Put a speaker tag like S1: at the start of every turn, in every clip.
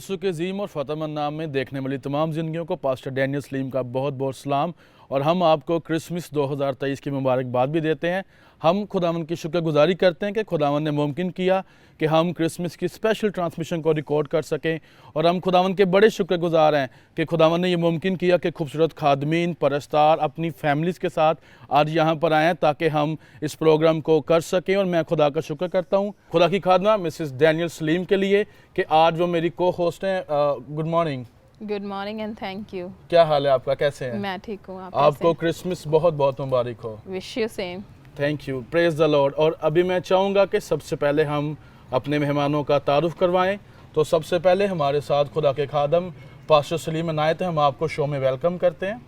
S1: यसु के अज़ीम और फ़तेहमंद नाम में देखने वाली तमाम ज़िंदगियों को पास्टर डैनियल सलीम का बहुत बहुत सलाम। और हम आपको क्रिसमस 2023 की मुबारकबाद भी देते हैं। हम खुदावंद की शुक्रगुजारी करते हैं कि खुदावंद ने मुमकिन किया कि हम क्रिसमस की स्पेशल ट्रांसमिशन को रिकॉर्ड कर सकें। और हम खुदावंद के बड़े शुक्रगुजार हैं कि खुदावंद ने ये मुमकिन किया कि खूबसूरत खादमीन परस्तार अपनी फैमिलीज़ के साथ आज यहाँ पर आएँ ताकि हम इस प्रोग्राम को कर सकें। और मैं खुदा का शुक्र करता हूँ खुदा की खादमा मिसेस डैनियल सलीम के लिए कि आज वो मेरी को होस्ट हैं। Good morning.
S2: Good morning and thank you.
S1: क्या हाल है आपका, कैसे हैं?
S2: मैं ठीक हूँ।
S1: आपको क्रिसमस बहुत बहुत मुबारक हो।
S2: Wish you same.
S1: Thank you, praise the Lord. और अभी मैं चाहूँगा कि सबसे पहले हम अपने मेहमानों का तारुफ करवाएं। तो सबसे पहले हमारे साथ खुदा के खादम पास्टर सलीम इनायत हैं, हम आपको शो में वेलकम करते हैं।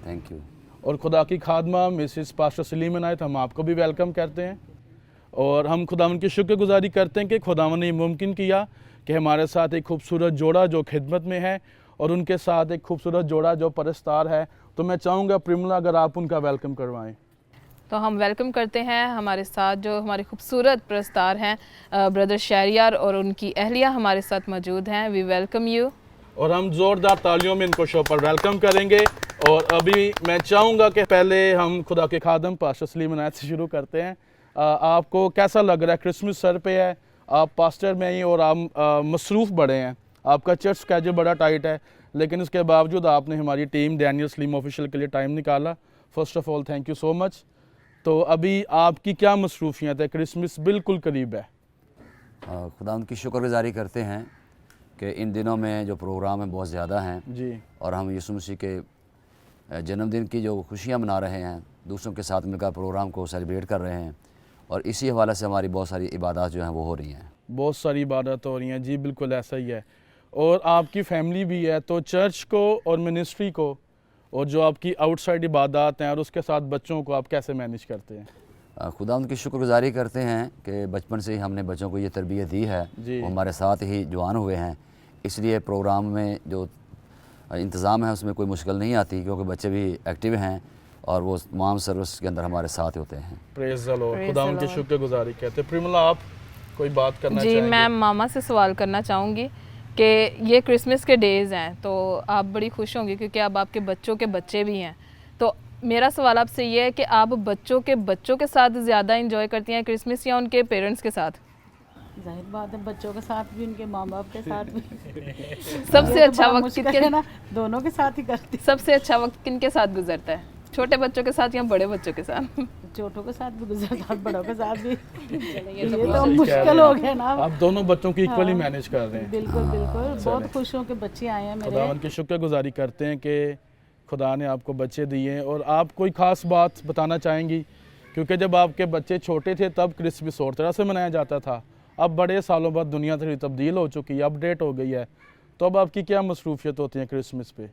S3: Thank you.
S1: और खुदा की खादमा मिसिस पास्टर सलीम इनायत, हम आपको भी वेलकम करते हैं। और हम खुदावंद की शुक्रगुजारी करते हैं कि खुदावंद ने मुमकिन किया कि हमारे साथ एक खूबसूरत जोड़ा जो खिदमत में है और उनके साथ एक खूबसूरत जोड़ा जो परस्तार है। तो मैं चाहूँगा प्रिमला अगर आप उनका वेलकम करवाएं।
S2: तो हम वेलकम करते हैं हमारे साथ जो हमारे खूबसूरत प्रस्तार हैं ब्रदर शहरियार और उनकी अहलिया हमारे साथ मौजूद हैं। We welcome you.
S1: और हम ज़ोरदार तालियों में इनको शो पर वेलकम करेंगे। और अभी मैं चाहूँगा कि पहले हम खुदा के खादम पास्टर सलीम इनायत से शुरू करते हैं। आपको कैसा लग रहा है? क्रिसमस सर पे है, आप पास्टर में ही और आप मसरूफ़ बड़े हैं, आपका चर्च स्केड्यूल बड़ा टाइट है, लेकिन उसके बावजूद आपने हमारी टीम डैनियल सलीम ऑफिशियल के लिए टाइम निकाला। First of all thank you so much. तो अभी आपकी क्या मसरूफियत है? क्रिसमस बिल्कुल करीब है।
S3: खुदा उनकी शुक्रगुजारी करते हैं कि इन दिनों में जो प्रोग्राम है बहुत ज़्यादा हैं
S1: जी।
S3: और हम यीशु मसीह के जन्मदिन की जो खुशियाँ मना रहे हैं, दूसरों के साथ मिलकर प्रोग्राम को सेलिब्रेट कर रहे हैं। और इसी हवाले से हमारी बहुत सारी इबादत जो हैं वो हो रही हैं।
S1: बहुत सारी इबादत हो रही हैं। जी बिल्कुल ऐसा ही है। और आपकी फैमिली भी है, तो चर्च को और मिनिस्ट्री को और जो आपकी आउटसाइड इबादत हैं और उसके साथ बच्चों को आप कैसे मैनेज करते हैं?
S3: खुदा उनकी शुक्रगुजारी करते हैं कि बचपन से ही हमने बच्चों को ये तरबियत दी है, वो हमारे साथ ही जवान हुए हैं, इसलिए प्रोग्राम में जो इंतज़ाम है उसमें कोई मुश्किल नहीं आती, क्योंकि बच्चे भी एक्टिव हैं और वो तमाम सर्विस के अंदर हमारे साथ होते हैं।
S1: Praise the Lord. खुदा उनकी शुक्रगुजारी कहते हैं। प्रिमला आप कोई बात करना
S2: जी
S1: चाहेंगे?
S2: मैं मामा से सवाल करना चाहूँगी कि ये क्रिसमस के डेज़ हैं तो आप बड़ी खुश होंगी क्योंकि अब आपके बच्चों के बच्चे भी हैं। तो मेरा सवाल आपसे ये है कि आप बच्चों के साथ ज़्यादा इंजॉय करती हैं क्रिसमस या उनके पेरेंट्स के साथ?
S4: जाहिर बात है, बच्चों के साथ भी उनके माँ बाप के साथ भी।
S2: सबसे अच्छा वक्त किसके
S4: ना, दोनों के साथ ही करती।
S2: सबसे अच्छा वक्त किनके साथ गुजरता है? छोटे बच्चों के साथ या बड़े बच्चों के साथ?
S4: छोटों के साथ भी गुजरता है, बड़ों के साथ भी।
S2: ये
S4: तो मुश्किल हो गया ना।
S1: आप दोनों बच्चों की इक्वली मैनेज कर रहे हैं।
S4: बिल्कुल बिल्कुल। बहुत खुश हूँ कि बच्चे आए हैं मेरे।
S1: खुदावंद की शुक्रगुजारी करते हैं कि खुदा ने आपको बच्चे दिए हैं। और आप कोई ख़ास बात बताना चाहेंगी? क्योंकि जब आपके बच्चे छोटे थे तब क्रिसमस और तरह से मनाया जाता था, अब बड़े सालों बाद दुनिया थोड़ी तब्दील हो चुकी है, अपडेट हो गई है, तो अब आपकी क्या मसरूफियत होती है क्रिसमस पे?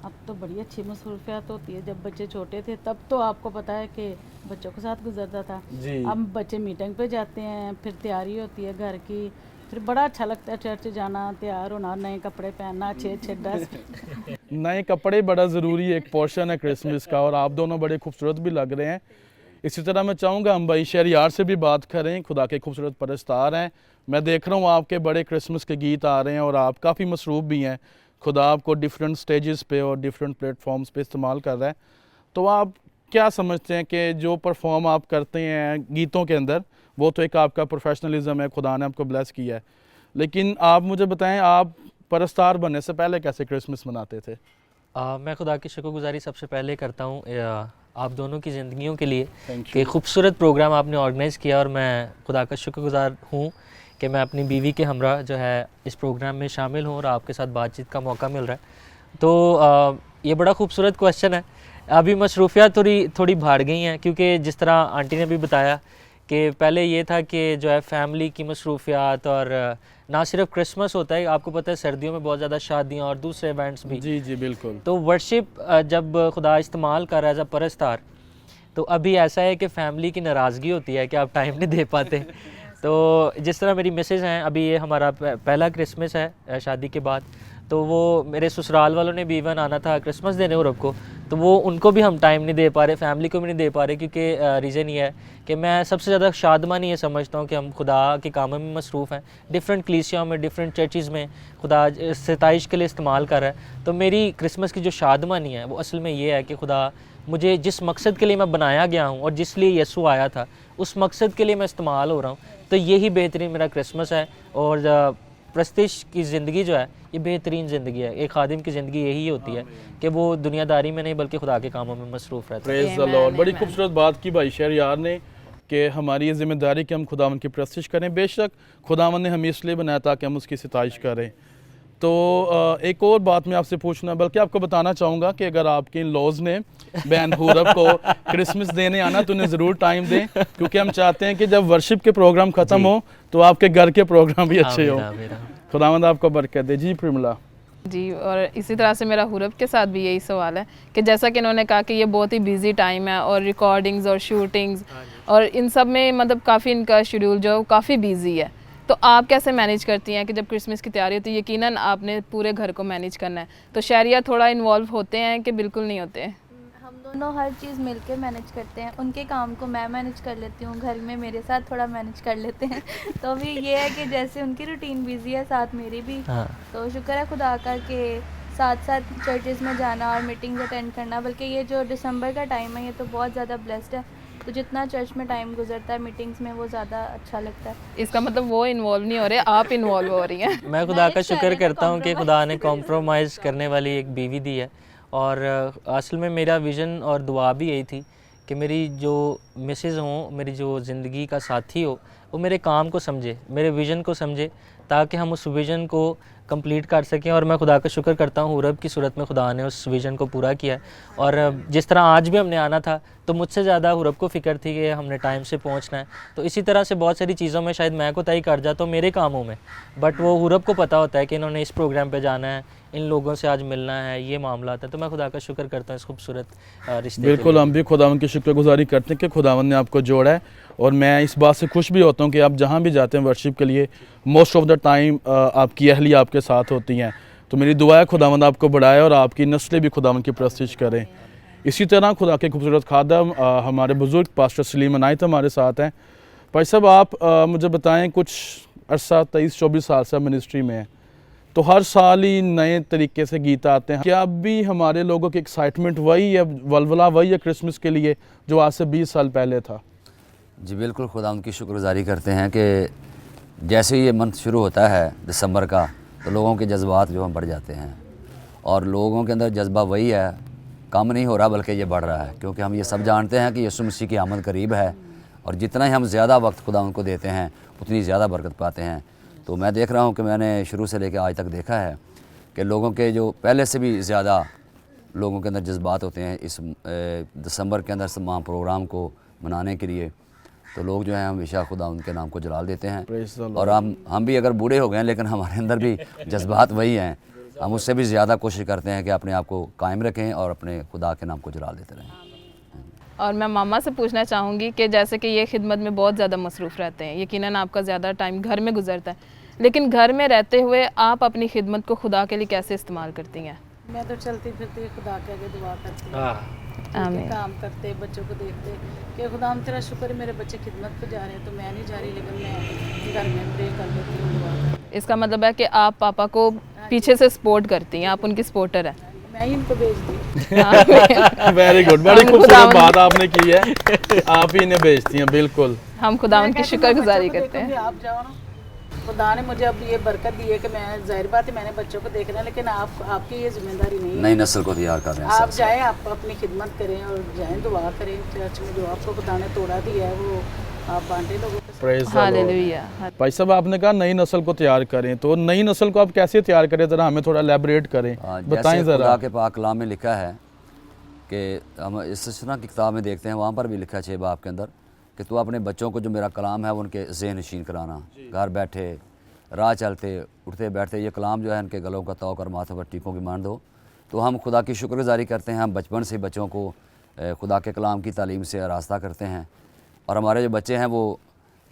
S4: अब तो बड़ी अच्छी मसरूफियात होती है। जब बच्चे छोटे थे तब तो आपको पता है कि बच्चों के साथ गुजरता था। अब बच्चे मीटिंग पे जाते हैं, फिर तैयारी होती है घर की, फिर बड़ा अच्छा लगता है चर्च जाना, तैयार होना, नए कपड़े पहनना, अच्छे अच्छे ड्रेस।
S1: नए कपड़े बड़ा ज़रूरी एक पोर्शन है क्रिसमस का, और आप दोनों बड़े खूबसूरत भी लग रहे हैं। इसी तरह मैं चाहूँगा हम भाई शहरियार से भी बात करें। खुदा के खूबसूरत परस्तार हैं, मैं देख रहा हूँ आपके बड़े क्रिसमस के गीत आ रहे हैं और आप काफ़ी मसरूफ़ भी हैं। खुदा आपको डिफरेंट स्टेजेस पे और डिफरेंट प्लेटफॉर्म्स पे इस्तेमाल कर रहा है। तो आप क्या समझते हैं कि जो परफॉर्म आप करते हैं गीतों के अंदर, वो तो एक आपका प्रोफेशनलिज्म है, खुदा ने आपको ब्लेस किया है, लेकिन आप मुझे बताएं आप परस्तार बनने से पहले कैसे क्रिसमस मनाते थे?
S5: मैं खुदा की शुक्रगुजारी सबसे पहले करता हूँ आप दोनों की ज़िंदगियों के लिए कि खूबसूरत प्रोग्राम आपने ऑर्गेनाइज़ किया, और मैं खुदा का शुक्रगुजार हूँ कि मैं अपनी बीवी के हमरा जो है इस प्रोग्राम में शामिल हूँ और आपके साथ बातचीत का मौका मिल रहा है। तो ये बड़ा खूबसूरत क्वेश्चन है। अभी मसरूफियात थोड़ी बढ़ गई हैं, क्योंकि जिस तरह आंटी ने भी बताया कि पहले ये था कि जो है फैमिली की मसरूफियात, और ना सिर्फ क्रिसमस होता है, आपको पता है सर्दियों में बहुत ज़्यादा शादियाँ और दूसरे इवेंट्स भी।
S1: जी जी बिल्कुल।
S5: तो वर्शिप जब खुदा इस्तेमाल कर रहा है एज अ परस्तार, तो अभी ऐसा है कि फैमिली की नाराज़गी होती है कि आप टाइम नहीं दे पाते। तो जिस तरह मेरी मिसेज़ हैं, अभी ये हमारा पहला क्रिसमस है शादी के बाद, तो वो मेरे ससुराल वालों ने भी इवन आना था क्रिसमस देने और को, तो वो उनको भी हम टाइम नहीं दे पा रहे, फैमिली को भी नहीं दे पा रहे, क्योंकि रीज़न ये है कि मैं सबसे ज़्यादा शादमानी ये समझता हूँ कि हम खुदा के कामों में मसरूफ़ हैं, डिफरेंट कलीसियाओं में, डिफरेंट चर्चिज़ में खुदा सताइश के लिए इस्तेमाल कर रहा है। तो मेरी क्रिसमस की जो शादमानी है वो असल में ये है कि खुदा मुझे जिस मकसद के लिए मैं बनाया गया हूँ और जिस लिए यीशु आया था, उस मकसद के लिए मैं इस्तेमाल हो रहा हूँ। तो यही बेहतरीन मेरा क्रिसमस है। और प्रस्तिश की ज़िंदगी जो है ये बेहतरीन ज़िंदगी है। एक खादिम की ज़िंदगी यही होती है कि वो दुनियादारी में नहीं बल्कि खुदा के कामों में मसरूफ़ रहता है।
S1: Praise the Lord. बड़ी खूबसूरत बात की भाई शहर यार ने कि हमारी ये जिम्मेदारी कि हम खुदावन की प्रस्तिश करें। बेशक खुदावन ने हमें इसलिए बनाया ताकि हम उसकी सिताइश करें। तो एक और बात मैं आपसे पूछना, बल्कि आपको बताना चाहूँगा कि अगर आपके इन लॉज ने बहन हुरब को क्रिसमस देने आना तो उन्हें ज़रूर टाइम दें, क्योंकि हम चाहते हैं कि जब वर्शिप के प्रोग्राम ख़त्म हो तो आपके घर के प्रोग्राम भी अच्छे हो। खुदावंद आपको बरकत दे। जी प्रिमला
S2: जी, और इसी तरह से मेरा हुरब के साथ भी यही सवाल है कि जैसा कि इन्होंने कहा कि ये बहुत ही बिजी टाइम है और रिकॉर्डिंग्स और शूटिंग्स और इन सब में मतलब काफ़ी इनका शेड्यूल जो है काफ़ी बिजी है। तो आप कैसे मैनेज करती हैं कि जब क्रिसमस की तैयारी होती है, यकीनन आपने पूरे घर को मैनेज करना है, तो शहरिया थोड़ा इन्वॉल्व होते हैं कि बिल्कुल नहीं होते हैं?
S6: हम दोनों हर चीज़ मिलके मैनेज करते हैं। उनके काम को मैं मैनेज कर लेती हूँ, घर में मेरे साथ थोड़ा मैनेज कर लेते हैं। तो अभी ये है कि जैसे उनकी रूटीन बिजी है, साथ मेरी भी। तो शुक्र है खुदा का कि साथ साथ चर्चेज़ में जाना और मीटिंग्स अटेंड करना। बल्कि ये जो दिसंबर का टाइम है ये तो बहुत ज़्यादा ब्लेस्ड है। तो जितना चर्च में टाइम गुजरता है मीटिंग्स में वो ज़्यादा अच्छा लगता है।
S2: इसका मतलब वो इन्वॉल्व नहीं हो रहे, आप इन्वॉल्व हो रही हैं।
S5: मैं खुदा का शुक्र करता हूँ कि खुदा ने कॉम्प्रोमाइज़ करने वाली एक बीवी दी है। और असल में मेरा विज़न और दुआ भी यही थी कि मेरी जो मिसेज़ हों, मेरी जो ज़िंदगी का साथी हो, वो मेरे काम को समझे, मेरे विज़न को समझे, ताकि हम उस विज़न को कंप्लीट कर सकें। और मैं खुदा का शुक्र करता हूँ हुरब की सूरत में खुदा ने उस विज़न को पूरा किया। और जिस तरह आज भी हमने आना था तो मुझसे ज़्यादा हुरब को फ़िक्र थी कि हमने टाइम से पहुँचना है। तो इसी तरह से बहुत सारी चीज़ों में शायद मैं कोताही कर जाता हूँ मेरे कामों में, बट वो हुरब को पता होता है कि इन्होंने इस प्रोग्राम पे जाना है, इन लोगों से आज मिलना है, ये मामला आता है। तो मैं खुदा का शुक्र करता हूँ इस खूबसूरत रिश्ते के लिए।
S1: बिल्कुल, हम भी खुदावन की शुक्रगुजारी करते हैं कि खुदावन ने आपको जोड़ा है। और मैं इस बात से खुश भी होता हूँ कि आप जहाँ भी जाते हैं वर्शिप के लिए, मोस्ट ऑफ द टाइम आपकी अहलिया आपके साथ होती हैं। तो मेरी दुआ है खुदावंद आपको बढ़ाए और आपकी नस्लें भी खुदावंद की प्रस्तिश करें। इसी तरह खुदा के खूबसूरत खादम हमारे बुज़ुर्ग पास्टर सलीम अनायत हमारे साथ हैं। भाई साहब, आप मुझे बताएं, कुछ अर्सा 23-24 साल से मिनिस्ट्री में हैं, तो हर साल ही नए तरीके से गीत आते हैं। क्या अब भी हमारे लोगों की एक्साइटमेंट वही है, वलवला वही है क्रिसमस के लिए जो आज से 20 साल पहले था?
S3: जी बिल्कुल, खुदा उनकी शुक्रगुजारी करते हैं कि जैसे ही ये मंथ शुरू होता है दिसंबर का, तो लोगों के जज्बात जो हम बढ़ जाते हैं। और लोगों के अंदर जज्बा वही है, कम नहीं हो रहा बल्कि ये बढ़ रहा है, क्योंकि हम ये सब जानते हैं कि यीशु मसीह की आमद करीब है। और जितना ही हम ज़्यादा वक्त खुदा उनको देते हैं उतनी ज़्यादा बरकत पाते हैं। तो मैं देख रहा हूँ कि मैंने शुरू से लेकर आज तक देखा है कि लोगों के जो पहले से भी ज़्यादा लोगों के अंदर जज्बात होते हैं इस दिसंबर के अंदर तमाम प्रोग्राम को मनाने के लिए। तो लोग जो हैं हमेशा खुदा उनके नाम को जलाल देते हैं। और हम भी अगर बूढ़े हो गए हैं लेकिन हमारे अंदर भी जज्बात वही हैं। हम उससे भी ज़्यादा कोशिश करते हैं कि अपने आप को कायम रखें और अपने खुदा के नाम को जलाल देते रहें।
S2: और मैं मामा से पूछना चाहूँगी कि जैसे कि ये खिदमत में बहुत ज़्यादा मसरूफ़ रहते हैं, यकीनन आपका ज़्यादा टाइम घर में गुजरता है, लेकिन घर में रहते हुए आप अपनी खिदमत को खुदा के लिए कैसे इस्तेमाल करती हैं?
S4: मैं तो चलती फिरती खुदा के आगे दुआ करती हूँ,
S2: आमीन।
S4: काम करते, बच्चों को देखते कि खुदा हम तेरा शुक्र है मेरे बच्चे खिदमत पे जा रहे हैं। तो मैं नहीं जा रही, लेकिन मैं घर में प्रे कर लेती हूँ, दुआ करती।
S2: इसका मतलब है कि आप पापा को पीछे से सपोर्ट करती हैं, आप उनकी सपोर्टर हैं।
S4: मैं ही इनको भेजती।
S1: वेरी गुड, बड़ी खूबसूरत बात आपने की है, आप ही इन्हें भेजती हैं। बिल्कुल,
S2: हम खुदा उनकी शुक्रगुजारी करते हैं।
S4: आप जाओ ना, खुदा ने मुझे अब ये बरकत दी है कि मैं, जाहिर बात है मैंने बच्चों को देखना, लेकिन आपकी ये जिम्मेदारी नहीं है।
S3: नई नस्ल को तैयार कर रहे हैं।
S4: आप जाएं, आप अपनी खिदमत करें और जाएं, दुआ करें चर्च में, जो आपको खुदा ने तोड़ा दिया है वो आप बांटे लोगों के साथ।
S1: Praise the Lord.
S2: हालेलुया।
S1: भाई साहब, आपने कहा नई नस्ल को तैयार करें, तो नई नस्ल को आप कैसे तैयार करें, ज़रा हमें थोड़ा एलैबोरेट करें, बताएं
S3: जैसे
S1: ज़रा।
S3: खुदा के पाक कलाम में लिखा है कि हम इस्तिस्ना की किताब में देखते हैं, वहाँ पर भी लिखा है 6 बाब के अंदर कि तू अपने बच्चों को जो मेरा कलाम है वो उनके ज़हन नशीन कराना, घर बैठे, राह चलते, उठते बैठते ये कलाम जो है उनके गलों का तौक और माथे पर टीकों की मान दो। तो हम खुदा की शुक्रगुजारी करते हैं, हम बचपन से बच्चों को खुदा के कलाम की तालीम से आरास्ता करते हैं। और हमारे जो बच्चे हैं वो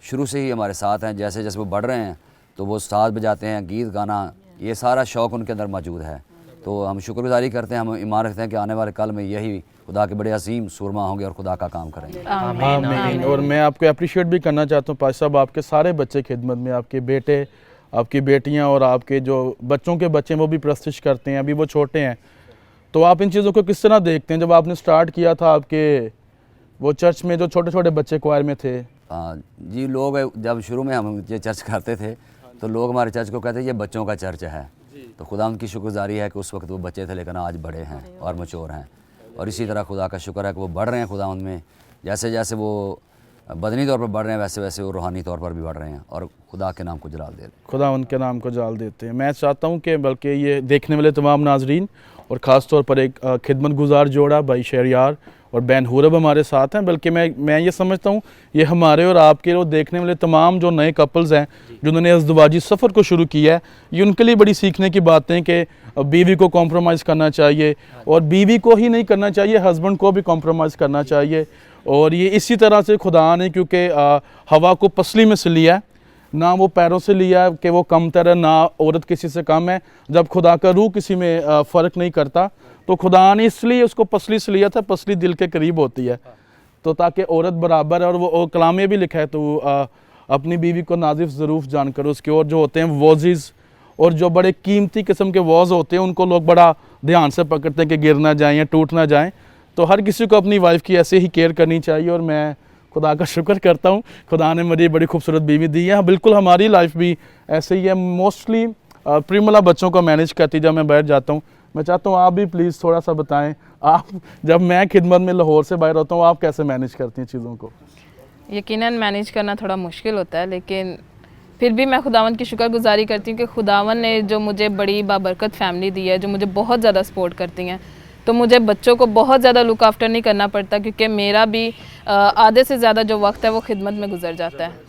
S3: शुरू से ही हमारे साथ हैं, जैसे जैसे वो बढ़ रहे हैं तो वो साथ बजाते हैं, गीत गाना, ये सारा शौक़ उनके अंदर मौजूद है। तो हम शुक्रगुजारी करते हैं, हम ईमान रखते हैं कि आने वाले कल में यही खुदा के बड़े अजीम सूरमा होंगे और खुदा का काम करेंगे।
S1: आमीन। और मैं आपको अप्रिशिएट भी करना चाहता हूँ पाश साहब, आपके सारे बच्चे खिदमत में, आपके बेटे, आपकी बेटियाँ और आपके जो बच्चों के बच्चे वो भी प्रस्तिश करते हैं, अभी वो छोटे हैं। तो आप इन चीज़ों को किस तरह देखते हैं? जब आपने स्टार्ट किया था आपके वो चर्च में जो छोटे छोटे बच्चे क्वायर में थे?
S3: जी, लोग जब शुरू में हम ये चर्च करते थे तो लोग हमारे चर्च को कहते ये बच्चों का चर्च है। तो खुदा उनकी शुक्रगुजारी है कि उस वक्त वो बच्चे थे लेकिन आज बड़े हैं और मचोर हैं, और इसी तरह खुदा का शुक्र है कि वो बढ़ रहे हैं खुदा उनमें। जैसे जैसे वो बदनी तौर पर बढ़ रहे हैं वैसे वैसे वो रूहानी तौर पर भी बढ़ रहे हैं और खुदा के नाम को जलाल दे रहे हैं।
S1: खुदा उनके नाम को जलाल देते हैं। मैं चाहता हूँ कि बल्कि ये देखने वाले तमाम नाजरीन और ख़ास तौर पर एक खिदमत गुजार जोड़ा भाई शहरियार और बैन हुरब हमारे साथ हैं, बल्कि मैं ये समझता हूँ ये हमारे और आपके और देखने वाले तमाम जो नए कपल्स हैं जिन्होंने अज़दवाजी सफ़र को शुरू किया है, ये उनके लिए बड़ी सीखने की बातें कि बीवी को कॉम्प्रोमाइज़ करना चाहिए, और बीवी को ही नहीं करना चाहिए, हस्बैंड को भी कॉम्प्रोमाइज़ करना चाहिए। और ये इसी तरह से खुदा ने क्योंकि हवा को पसली में से लिया, ना वो पैरों से लिया कि वो कमतर है, ना औरत किसी से कम है। जब खुदा का रूह किसी में फ़र्क नहीं करता, तो खुदा ने इसलिए उसको पसली से लिया था, पसली दिल के करीब होती है, तो ताकि औरत बराबर है। और वो कलाम में भी लिखा है, तो अपनी बीवी को नाजिफ ज़रूफ जान करो उसके। और जो होते हैं वॉजिज़ और जो बड़े कीमती किस्म के वॉज होते हैं, उनको लोग बड़ा ध्यान से पकड़ते हैं कि गिर ना जाएँ या टूट ना जाएँ। तो हर किसी को अपनी वाइफ की ऐसे ही केयर करनी चाहिए, और मैं खुदा का शुक्र करता हूँ खुदा ने मुझे बड़ी खूबसूरत बीवी दी है। बिल्कुल हमारी लाइफ भी ऐसे ही है। मोस्टली प्रीमला बच्चों को मैनेज करती जब मैं बाहर जाता हूँ। मैं चाहता हूँ आप भी प्लीज़ थोड़ा सा बताएं, आप जब मैं खिदमत में लाहौर से बाहर होता हूँ आप कैसे मैनेज करती हैं चीज़ों को?
S2: यकीनन मैनेज करना थोड़ा मुश्किल होता है, लेकिन फिर भी मैं खुदावन की शुक्रगुजारी करती हूँ कि खुदावन ने जो मुझे बड़ी बाबरकत फैमिली दी है, जो मुझे बहुत ज़्यादा सपोर्ट करती हैं। तो मुझे बच्चों को बहुत ज़्यादा लुक आफ्टर नहीं करना पड़ता, क्योंकि मेरा भी आधे से ज़्यादा जो वक्त है वो खिदमत में गुजर जाता है।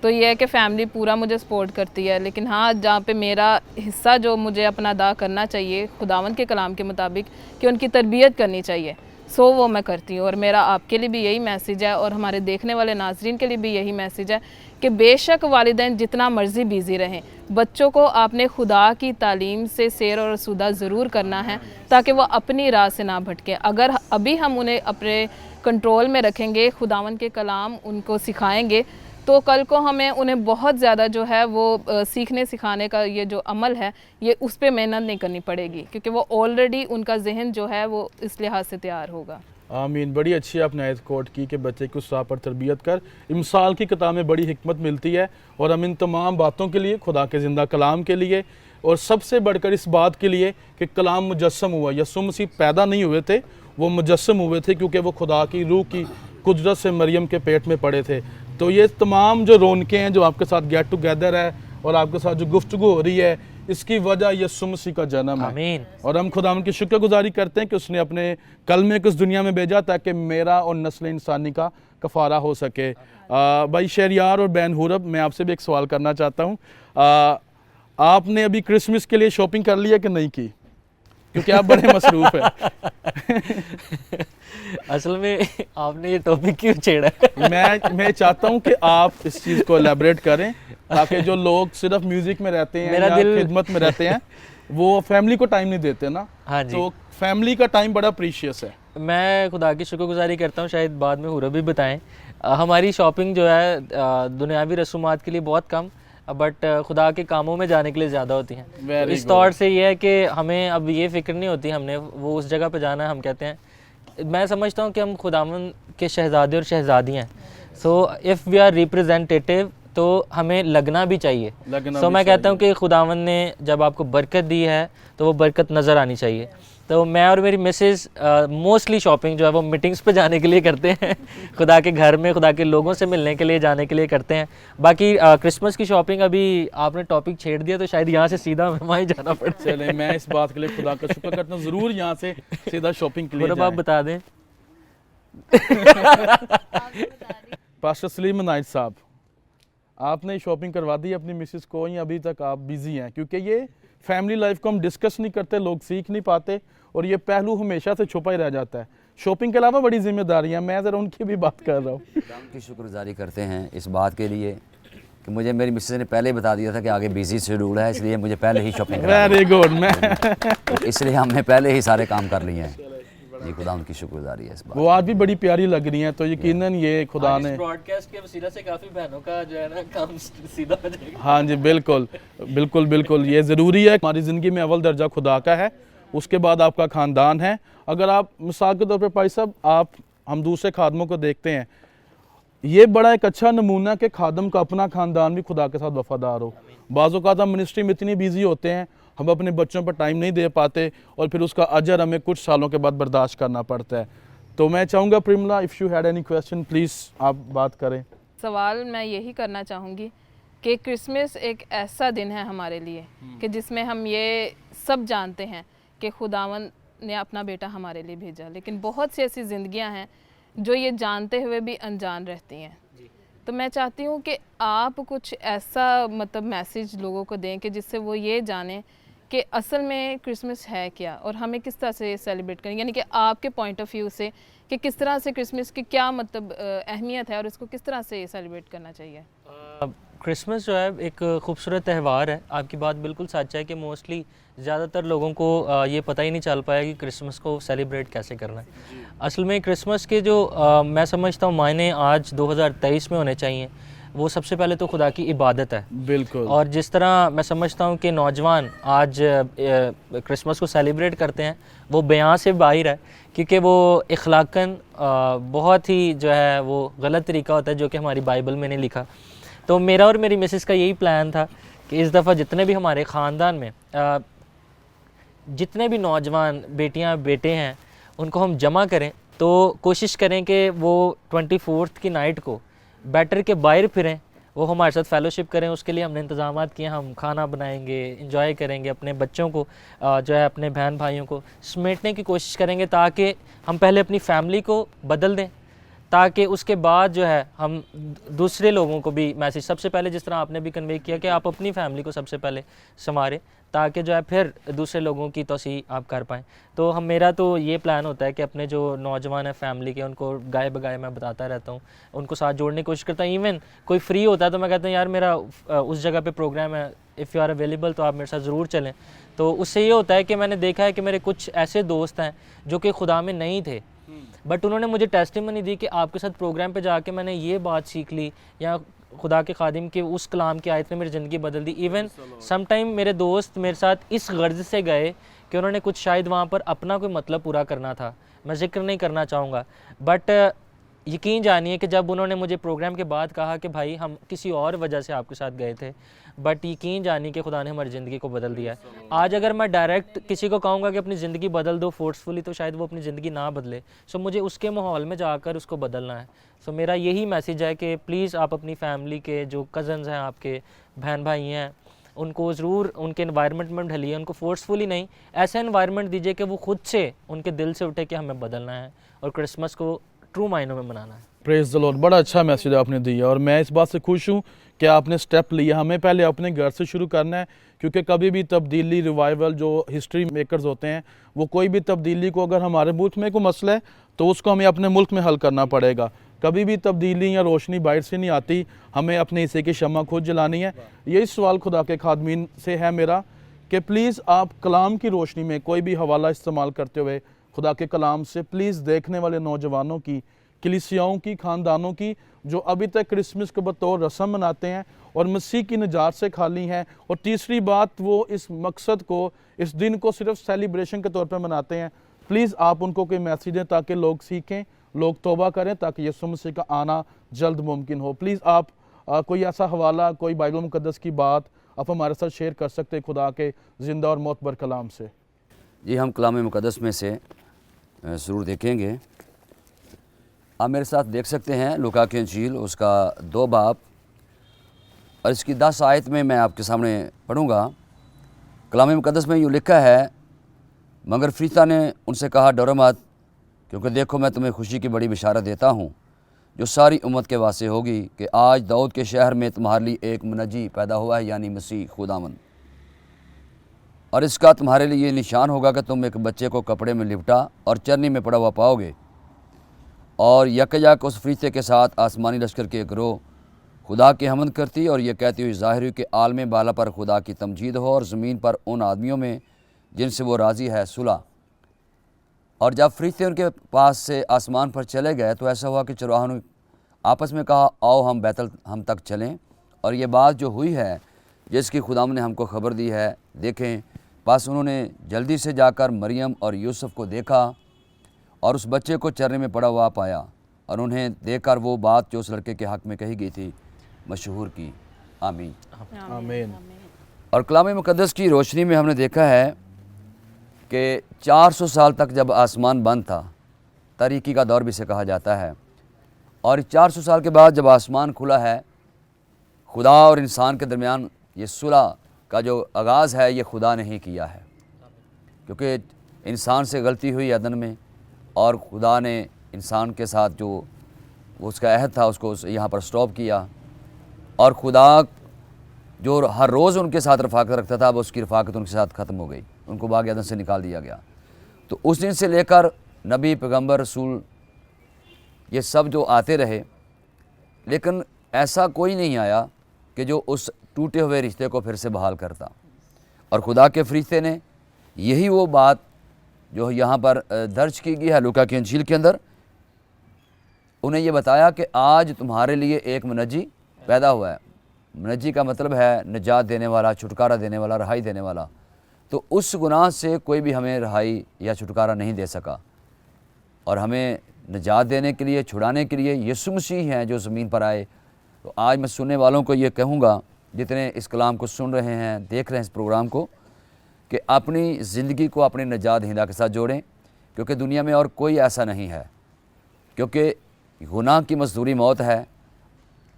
S2: तो ये है कि फ़ैमिली पूरा मुझे सपोर्ट करती है, लेकिन हाँ, जहाँ पे मेरा हिस्सा जो मुझे अपना अदा करना चाहिए खुदावन के कलाम के मुताबिक कि उनकी तरबियत करनी चाहिए, सो वो मैं करती हूँ। और मेरा आपके लिए भी यही मैसेज है और हमारे देखने वाले नाजरीन के लिए भी यही मैसेज है कि बेशक वालिदैन जितना मर्ज़ी बिज़ी रहें, बच्चों को आपने खुदा की तालीम से सैर और रसूदा ज़रूर करना है ताकि वो अपनी राह से ना भटकें। अगर अभी हम उन्हें अपने कंट्रोल में रखेंगे, खुदावन के कलाम उनको सिखाएंगे, तो कल को हमें उन्हें बहुत ज़्यादा जो है वो सीखने सिखाने का ये जो अमल है ये उस पर मेहनत नहीं करनी पड़ेगी, क्योंकि वो ऑलरेडी उनका जहन जो है वो इस लिहाज से तैयार होगा।
S1: आमीन। बड़ी अच्छी आपने आयत कोट की कि बच्चे की उस राह पर तरबियत कर। इमसाल की किताब में बड़ी हिकमत मिलती है, और हम इन तमाम बातों के लिए, खुदा के ज़िंदा कलाम के लिए, और सबसे बढ़कर इस बात के लिए कि कलाम मुजस्सम हुआ। यसू मसीह पैदा नहीं हुए थे, वो मुजस्सम हुए थे, क्योंकि वो खुदा की रूह की कुदरत से मरियम के पेट में पड़े थे। तो ये तमाम जो रौनकें हैं जो आपके साथ गेट टुगेदर है और आपके साथ जो गुफ्तगू हो रही है, इसकी वजह यसू मसीह का जन्म है।
S5: आमीन।
S1: और हम खुदा उनकी शुक्रगुजारी करते हैं कि उसने अपने कलमे को इस दुनिया में भेजा ताकि मेरा और नस्ल इंसानी का कफ़ारा हो सके। भाई शहरियार और बैन हुरब, मैं आपसे भी एक सवाल करना चाहता हूँ। आपने अभी क्रिसमस के लिए शॉपिंग कर ली है कि नहीं की? क्योंकि आप बड़े मसरूफ़ हैं।
S5: असल में आपने ये टॉपिक क्यों छेड़ा है?
S1: मैं चाहता हूँ कि आप इस चीज़ को एलैबोरेट करें, ताकि जो लोग सिर्फ म्यूज़िक में रहते हैं या खिदमत में रहते हैं वो फैमिली को टाइम नहीं देते ना।
S5: हाँ जी।
S1: तो फैमिली का टाइम बड़ा प्रीशियस है।
S5: मैं खुदा की शुक्रगुजारी करता हूँ, शायद बाद में हुरब भी बताएं। हमारी शॉपिंग जो है दुनियावी रसूमात के लिए बहुत कम, बट खुदा के कामों में जाने के लिए ज़्यादा होती हैं। इस तौर से ये है कि हमें अब ये फ़िक्र नहीं होती, हमने वो उस जगह पे जाना है। हम कहते हैं, मैं समझता हूँ कि हम खुदावन के शहज़ादे और शहज़ादी हैं। So if we are representative तो हमें लगना भी चाहिए। सो मैं कहता हूँ कि खुदावन ने जब आपको बरकत दी है तो वो बरकत नज़र आनी चाहिए। तो मैं और मेरी मिसेज़ मोस्टली शॉपिंग जो है वो मीटिंग्स पे जाने के लिए करते हैं, खुदा के घर में खुदा के लोगों से मिलने के लिए जाने के लिए करते हैं। बाकी क्रिसमस की शॉपिंग अभी आपने टॉपिक छेड़ दिया तो शायद यहाँ से सीधा हमें वहीं जाना पड़े।
S1: चले, मैं इस बात के लिए खुदा का शुक्र करता हूँ, ज़रूर यहाँ से सीधा शॉपिंग के लिए
S5: आप बता दें।
S1: पास्टर सलीम नाइट साहब, आपने शॉपिंग करवा दी अपनी मिसेस को या अभी तक आप बिजी हैं? क्योंकि ये फैमिली लाइफ को हम डिस्कस नहीं करते, लोग सीख नहीं पाते, और ये पहलू हमेशा से छुपा ही रह जाता है। शॉपिंग के अलावा बड़ी जिम्मेदारियां, मैं ज़रा उनकी भी बात कर रहा हूँ।
S3: की शुक्रगुजारी करते हैं इस बात के लिए कि मुझे मेरी मिसेस ने पहले ही बता दिया था कि आगे बिजी शेड्यूल है, इसलिए मुझे पहले ही शॉपिंग
S1: वेरी गुड मैं
S3: तो इसलिए हमने पहले ही सारे काम कर लिए हैं जी। खुदा उनकी शुक्रगुजारी है इस बात।
S1: वो आज भी बड़ी प्यारी लग रही हैं, तो यकीनन ये खुदा ने
S5: ब्रॉडकास्ट के वसीला से काफ़ी बहनों का जो है ना काम सीधा हो जाएगा।
S1: हाँ जी बिल्कुल बिल्कुल बिल्कुल, ये ज़रूरी है। हमारी ज़िंदगी में अव्वल दर्जा खुदा का है, उसके बाद आपका ख़ानदान है। अगर आप मिसाल के तौर पर भाई साहब हम दूसरे खादमों को देखते हैं, ये बड़ा एक अच्छा नमूना कि खादम का अपना ख़ानदान भी खुदा के साथ वफादार हो। बाज़ औक़ात हम मिनिस्ट्री में इतनी बिजी होते हैं, हम अपने बच्चों पर टाइम नहीं दे पाते और फिर उसका अजर हमें कुछ सालों के बाद बर्दाश्त करना पड़ता है। तो मैं चाहूँगा Primla, if you had any question please आप बात करें।
S2: सवाल मैं यही करना चाहूँगी कि क्रिसमस एक ऐसा दिन है हमारे लिए कि जिसमें हम ये सब जानते हैं कि खुदावन ने अपना बेटा हमारे लिए भेजा, लेकिन बहुत सी ऐसी ज़िंदगियाँ हैं जो ये जानते हुए भी अनजान रहती हैं। तो मैं चाहती हूँ कि आप कुछ ऐसा मतलब मैसेज लोगों को दें कि जिससे वो ये जानें कि असल में क्रिसमस है क्या और हमें किस तरह से सेलिब्रेट करें, यानी कि आपके पॉइंट ऑफ व्यू से कि किस तरह से क्रिसमस की क्या मतलब अहमियत है और इसको किस तरह से सेलिब्रेट करना चाहिए।
S5: क्रिसमस जो है एक खूबसूरत त्यौहार है। आपकी बात बिल्कुल सच है कि मोस्टली ज़्यादातर लोगों को ये पता ही नहीं चल पाया कि क्रिसमस को सेलिब्रेट कैसे करना है। असल में क्रिसमस के जो मैं समझता हूँ मायने आज 2023 में होने चाहिए, वो सबसे पहले तो खुदा की इबादत है।
S1: बिल्कुल।
S5: और जिस तरह मैं समझता हूँ कि नौजवान आज क्रिसमस को सेलिब्रेट करते हैं, वो बयां से बाहर है, क्योंकि वो इखलाकन बहुत ही जो है वो गलत तरीका होता है जो कि हमारी बाइबल में नहीं लिखा। तो मेरा और मेरी मिसेस का यही प्लान था कि इस दफ़ा जितने भी हमारे ख़ानदान में जितने भी नौजवान बेटियां बेटे हैं उनको हम जमा करें, तो कोशिश करें कि वो 24th की नाइट को बैटर के बाहर फिरें, वो हमारे साथ फेलोशिप करें। उसके लिए हमने इंतज़ाम किए, हम खाना बनाएंगे, इंजॉय करेंगे, अपने बच्चों को जो है अपने बहन भाइयों को समेटने की कोशिश करेंगे, ताकि हम पहले अपनी फैमिली को बदल दें, ताकि उसके बाद जो है हम दूसरे लोगों को भी मैसेज, सबसे पहले जिस तरह आपने भी कन्वे किया कि आप अपनी फैमिली को सबसे पहले संवारें, ताकि जो है फिर दूसरे लोगों की तौसीह आप कर पाएँ। तो मेरा तो ये प्लान होता है कि अपने जो नौजवान हैं फैमिली के, उनको गाय बगाए मैं बताता रहता हूँ, उनको साथ जोड़ने की कोशिश करता हूँ। इवन कोई फ्री होता है तो मैं कहता हूँ यार मेरा उस जगह पे प्रोग्राम है, इफ़ यू आर अवेलेबल तो आप मेरे साथ ज़रूर चलें। तो उससे ये होता है कि मैंने देखा है कि मेरे कुछ ऐसे दोस्त हैं जो कि खुदा में नहीं थे, बट उन्होंने मुझे टेस्टिमनी दी कि आपके साथ प्रोग्राम पे जाके मैंने ये बात सीख ली, या खुदा के खादिम के उस कलाम की आयत ने मेरी ज़िंदगी बदल दी। इवन सम टाइम मेरे दोस्त मेरे साथ इस गर्ज से गए कि उन्होंने कुछ शायद वहाँ पर अपना कोई मतलब पूरा करना था, मैं जिक्र नहीं करना चाहूँगा, बट यकीन जानिए कि जब उन्होंने मुझे प्रोग्राम के बाद कहा कि भाई हम किसी और वजह से आपके साथ गए थे, बट यकीन जानिए कि खुदा ने हमारी ज़िंदगी को बदल दिया है। आज अगर मैं डायरेक्ट किसी को कहूँगा कि अपनी ज़िंदगी बदल दो फोर्सफुली, तो शायद वो अपनी ज़िंदगी ना बदले। सो मुझे उसके माहौल में जाकर उसको बदलना है। सो मेरा यही मैसेज है कि प्लीज़ आप अपनी फैमिली के जो कज़न्स हैं, आपके बहन भाई हैं, उनको ज़रूर उनके एनवायरनमेंट में ढलिए, उनको फोर्सफुली नहीं, ऐसा एनवायरनमेंट दीजिए कि वो खुद से उनके दिल से उठे कि हमें बदलना है और क्रिसमस को ट्रू मायनों में मनाना है।
S1: प्रेज़ द लॉर्ड, बड़ा अच्छा मैसेज आपने दिया और मैं इस बात से खुश हूँ कि आपने स्टेप लिया। हमें पहले अपने घर से शुरू करना है, क्योंकि कभी भी तब्दीली, रिवाइवल, जो हिस्ट्री मेकर्स होते हैं, वो कोई भी तब्दीली को अगर हमारे मुल्क में कोई मसला है तो उसको हमें अपने मुल्क में हल करना पड़ेगा। कभी भी तब्दीली या रोशनी बाहर से नहीं आती, हमें अपने हिस्से की शम्मा खुद जलानी है। यही सवाल खुदा के खादमीन से है मेरा कि प्लीज़ आप कलाम की रोशनी में कोई भी हवाला इस्तेमाल करते हुए खुदा के कलाम से प्लीज़ देखने वाले नौजवानों की, कलीसियाओं की, ख़ानदानों की, जो अभी तक क्रिसमस को बतौर रस्म मनाते हैं और मसीह की निजात से खाली हैं, और तीसरी बात वो इस मकसद को, इस दिन को सिर्फ सेलिब्रेशन के तौर पर मनाते हैं, प्लीज़ आप उनको कोई मैसेज दें ताकि लोग सीखें, लोग तौबा करें, ताकि यीशु मसीह का आना जल्द मुमकिन हो। प्लीज़ आप कोई ऐसा हवाला, कोई बाइबल मुकद्दस की बात आप हमारे साथ शेयर कर सकते हैं खुदा के ज़िंदा और मोतबर कलाम से।
S3: जी, हम कलाम मुकद्दस में से ज़रूर देखेंगे। आप मेरे साथ देख सकते हैं लूका की इंजील उसका 2 बाब और इसकी 10 आयत में मैं आपके सामने पढ़ूँगा। कलाम मुकद्दस में यूँ लिखा है, मगर फरिश्ता ने उनसे कहा, डरो मत, क्योंकि देखो मैं तुम्हें खुशी की बड़ी बिशारत देता हूँ जो सारी उम्मत के वास्ते होगी, कि आज दाऊद के शहर में तुम्हारे लिए एक मुनज्जी पैदा हुआ है, यानी मसीह खुदावंद। और इसका तुम्हारे लिए ये निशान होगा कि तुम एक बच्चे को कपड़े में लिपटा और चरनी में पड़ा हुआ पाओगे, और यकयक उस फरिश्ते के साथ आसमानी लश्कर के एक गिरोह खुदा की हमद करती और ये कहती हुई ज़ाहिर हुई कि आलम बाला पर खुदा की तमजीद हो और ज़मीन पर उन आदमियों में जिनसे वो राज़ी है सुलह। और जब फरिश्ते उनके पास से आसमान पर चले गए तो ऐसा हुआ कि चरवाहों ने आपस में कहा, आओ हम बैतल हम तक चलें और ये बात जो हुई है जिसकी खुदाम ने हमको ख़बर दी है देखें। बस उन्होंने जल्दी से जाकर मरियम और यूसुफ को देखा और उस बच्चे को चरने में पड़ा हुआ पाया और उन्हें देखकर वो बात जो उस लड़के के हक़ में कही गई थी मशहूर की। आमीन
S1: आमीन।
S3: और कलाम मुक़द्दस की रोशनी में हमने देखा है कि 400 साल तक जब आसमान बंद था, तारीकी का दौर भी इसे कहा जाता है, और 400 साल के बाद जब आसमान खुला है, खुदा और इंसान के दरमियान ये सुलह का जो आगाज़ है ये खुदा ने ही किया है, क्योंकि इंसान से गलती हुई अदन में और खुदा ने इंसान के साथ जो उसका अहद था उसको यहाँ पर स्टॉप किया। और खुदा जो हर रोज़ उनके साथ रफ़ाकत रखता था, अब उसकी रफ़ाकत उनके साथ ख़त्म हो गई, उनको बाग़ अदन से निकाल दिया गया। तो उस दिन से लेकर नबी, पैगम्बर, रसूल ये सब जो आते रहे, लेकिन ऐसा कोई नहीं आया कि जो उस टूटे हुए रिश्ते को फिर से बहाल करता। और खुदा के फरिश्ते ने यही वो बात जो यहाँ पर दर्ज की गई है लूका की इंजील के अंदर, उन्हें ये बताया कि आज तुम्हारे लिए एक मुनज्जी पैदा हुआ है। मुनज्जी का मतलब है निजात देने वाला, छुटकारा देने वाला, रहाई देने वाला। तो उस गुनाह से कोई भी हमें रहाई या छुटकारा नहीं दे सका, और हमें निजात देने के लिए, छुड़ाने के लिए यीशु मसीह हैं जो ज़मीन पर आए। तो आज मैं सुनने वालों को ये कहूँगा, जितने इस कलाम को सुन रहे हैं, देख रहे हैं इस प्रोग्राम को, कि अपनी ज़िंदगी को अपने निजात दहिंदा के साथ जोड़ें, क्योंकि दुनिया में और कोई ऐसा नहीं है। क्योंकि गुनाह की मजदूरी मौत है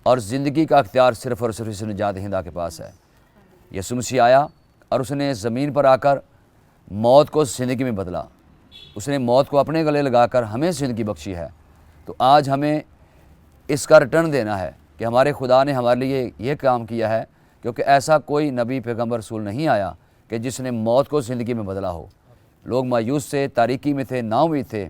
S3: और ज़िंदगी का अख्तियार सिर्फ़ और सिर्फ इस निजात दहिंदा के पास है। यीशु मसीह आया और उसने ज़मीन पर आकर मौत को ज़िंदगी में बदला। उसने मौत को अपने गले लगाकर हमें ज़िंदगी बख्शी है। तो आज हमें इसका रिटर्न देना है कि हमारे खुदा ने हमारे लिए ये काम किया है, क्योंकि ऐसा कोई नबी, पैगम्बर, रसूल नहीं आया कि जिसने मौत को ज़िंदगी में बदला हो। लोग मायूस थे, तारीकी में थे, नाउमीद थे,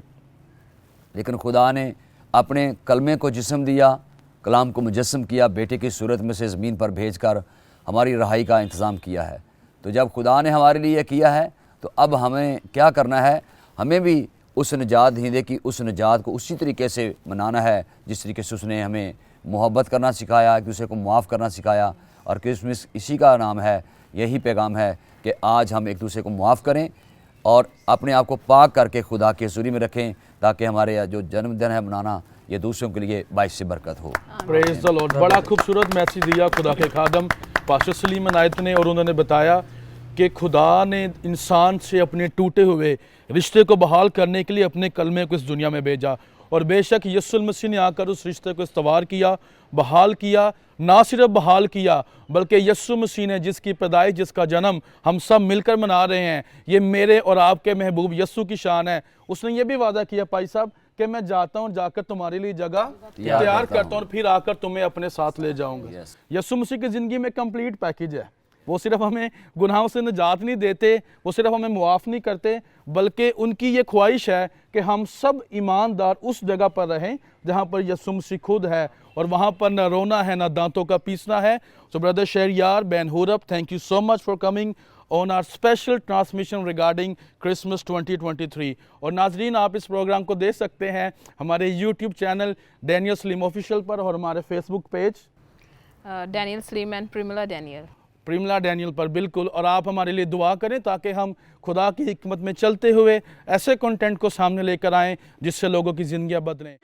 S3: लेकिन खुदा ने अपने कलमे को जिस्म दिया, कलाम को मुजस्सम किया, बेटे की सूरत में से ज़मीन पर भेजकर हमारी रहाई का इंतज़ाम किया है। तो जब खुदा ने हमारे लिए किया है तो अब हमें क्या करना है? हमें भी उस निजात दहिंदे की उस निजात को उसी तरीके से मनाना है जिस तरीके से उसने हमें मोहब्बत करना सिखाया, एक दूसरे को माफ़ करना सिखाया। और क्रिसमस इसी का नाम है, यही पैगाम है कि आज हम एक दूसरे को माफ़ करें और अपने आप को पाक करके खुदा की हुज़ूरी में रखें, ताकि हमारे जो जन्मदिन है मनाना ये दूसरों के लिए बाइस से बरकत हो।
S1: Praise the Lord. बड़ा खूबसूरत मैसेज दिया खुदा के खादम पास्टर सलीम अनायत ने, और उन्होंने बताया कि खुदा ने इंसान से अपने टूटे हुए रिश्ते को बहाल करने के लिए अपने कलमे को इस दुनिया में भेजा। और बेशक यीशु मसीह ने आकर उस रिश्ते को इस्तवार किया, बहाल किया। ना सिर्फ बहाल किया बल्कि यीशु मसीह ने जिसकी पैदाइश, जिसका जन्म हम सब मिलकर मना रहे हैं, ये मेरे और आपके महबूब यीशु की शान है। उसने ये भी वादा किया भाई साहब कि मैं जाता हूँ, जाकर तुम्हारे लिए जगह तैयार करता हूँ और फिर आकर तुम्हें अपने साथ ले जाऊँगा। यीशु मसीह की ज़िंदगी में कंप्लीट पैकेज है। वो सिर्फ हमें गुनाहों से निजात नहीं देते, वो सिर्फ हमें मुआफ़ नहीं करते, बल्कि उनकी ये ख्वाहिश है कि हम सब ईमानदार उस जगह पर रहें जहाँ पर यीशु मसीह खुद है, और वहाँ पर न रोना है, न दांतों का पीसना है। सो ब्रदर शहरयार, बैन हुरब, thank you so much for coming on our special transmission regarding Christmas 2023। और नाजरीन, आप इस प्रोग्राम को देख सकते हैं हमारे YouTube channel Daniel Saleem official पर और हमारे Facebook page
S2: Daniel Saleem and
S1: Primla Daniel पर, बिल्कुल। और आप हमारे लिए दुआ करें ताकि हम खुदा की हिकमत में चलते हुए ऐसे कंटेंट को सामने लेकर आएँ जिससे लोगों की ज़िंदगियाँ बदलें।